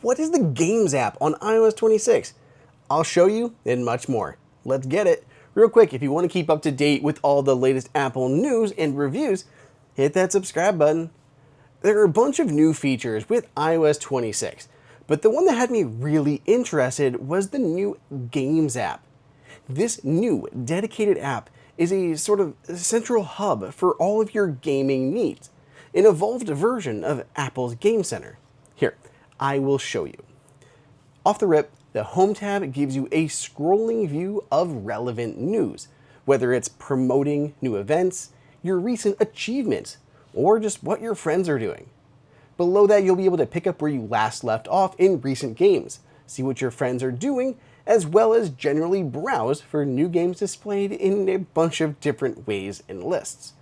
what is the Games app on iOS 26? I'll show you and much more. Let's get it. Real quick, if you want to keep up to date with all the latest Apple news and reviews, hit that subscribe button. There are a bunch of new features with iOS 26, but the one that had me really interested was the new Games app. This new dedicated app is a sort of central hub for all of your gaming needs, an evolved version of Apple's Game Center. Here, I will show you. Off the rip, the Home tab gives you a scrolling view of relevant news, whether it's promoting new events, your recent achievements, or just what your friends are doing. Below that, you'll be able to pick up where you last left off in recent games, see what your friends are doing, as well as generally browse for new games displayed in a bunch of different ways and lists.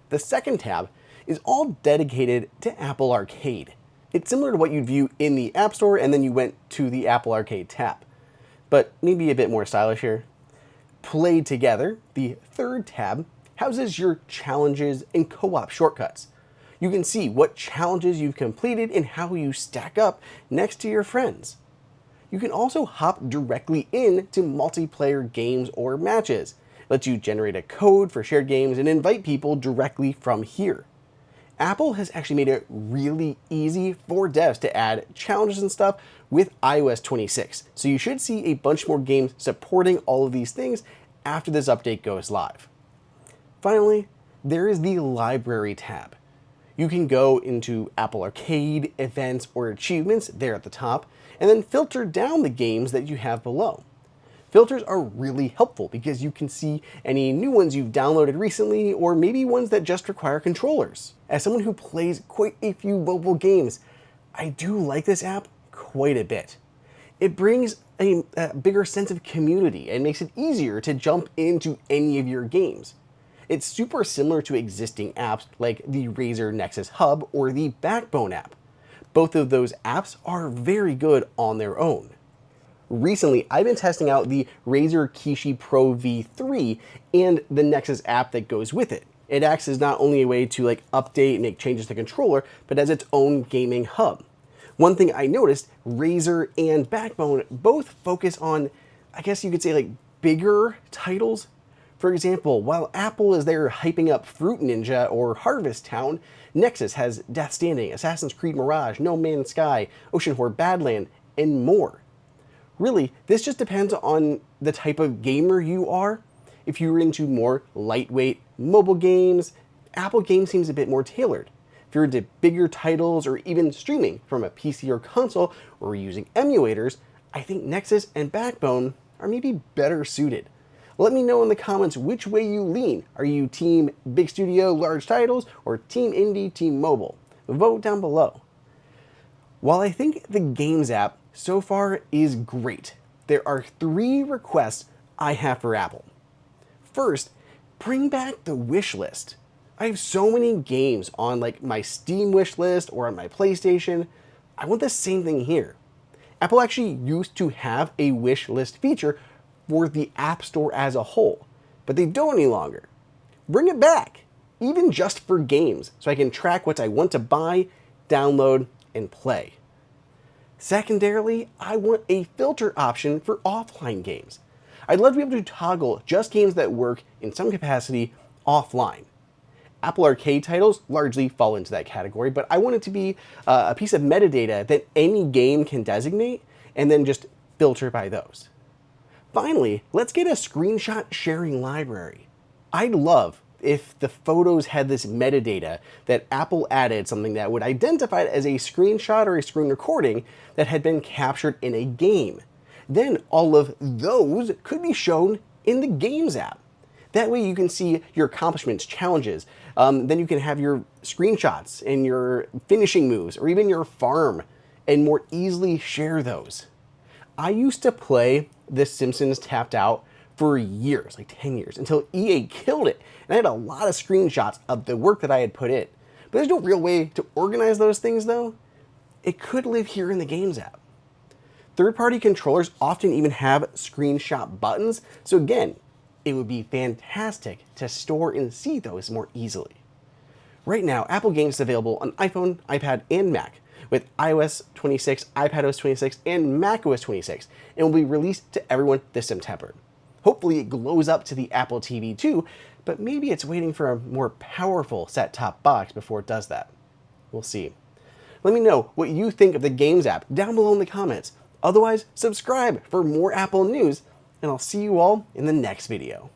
The second tab is all dedicated to Apple Arcade. It's similar to what you'd view in the App Store and then you went to the Apple Arcade tab, but maybe a bit more stylish here. Play Together, the third tab, houses your challenges and co-op shortcuts. You can see what challenges you've completed and how you stack up next to your friends. You can also hop directly into multiplayer games or matches. It lets you generate a code for shared games and invite people directly from here. Apple has actually made it really easy for devs to add challenges and stuff with iOS 26. So you should see a bunch more games supporting all of these things after this update goes live. Finally, there is the Library tab. You can go into Apple Arcade, events, or achievements there at the top, and then filter down the games that you have below. Filters are really helpful because you can see any new ones you've downloaded recently or maybe ones that just require controllers. As someone who plays quite a few mobile games, I do like this app quite a bit. It brings a bigger sense of community and makes it easier to jump into any of your games. It's super similar to existing apps like the Razer Nexus Hub or the Backbone app. Both of those apps are very good on their own. Recently, I've been testing out the Razer Kishi Pro V3 and the Nexus app that goes with it. It acts as not only a way to update and make changes to the controller, but as its own gaming hub. One thing I noticed, Razer and Backbone both focus on, I guess you could say bigger titles. For example, while Apple is there hyping up Fruit Ninja or Harvest Town, Nexus has Death Stranding, Assassin's Creed Mirage, No Man's Sky, Ocean Horror Badland, and more. Really, this just depends on the type of gamer you are. If you're into more lightweight mobile games, Apple Game seems a bit more tailored. If you're into bigger titles or even streaming from a PC or console or using emulators, I think Nexus and Backbone are maybe better suited. Let me know in the comments which way you lean. Are you team big studio, large titles, or team indie, team mobile? Vote down below. While I think the Games app so far is great, there are 3 requests I have for Apple. First, bring back the wish list. I have so many games on my Steam wish list or on my PlayStation. I want the same thing here. Apple actually used to have a wish list feature for the App Store as a whole, but they don't any longer. Bring it back, even just for games, so I can track what I want to buy, download, and play. Secondarily, I want a filter option for offline games. I'd love to be able to toggle just games that work in some capacity offline. Apple Arcade titles largely fall into that category, but I want it to be a piece of metadata that any game can designate and then just filter by those. Finally, let's get a screenshot sharing library. I'd love if the photos had this metadata that Apple added something that would identify it as a screenshot or a screen recording that had been captured in a game. Then all of those could be shown in the Games app. That way you can see your accomplishments, challenges, then you can have your screenshots and your finishing moves or even your farm and more easily share those. I used to play The Simpsons Tapped Out for years, 10 years, until EA killed it. And I had a lot of screenshots of the work that I had put in. But there's no real way to organize those things though. It could live here in the Games app. Third-party controllers often even have screenshot buttons. So again, it would be fantastic to store and see those more easily. Right now, Apple Games is available on iPhone, iPad, and Mac, with iOS 26, iPadOS 26, and macOS 26, and will be released to everyone this September. Hopefully it glows up to the Apple TV too, but maybe it's waiting for a more powerful set-top box before it does that. We'll see. Let me know what you think of the Games app down below in the comments. Otherwise, subscribe for more Apple news, and I'll see you all in the next video.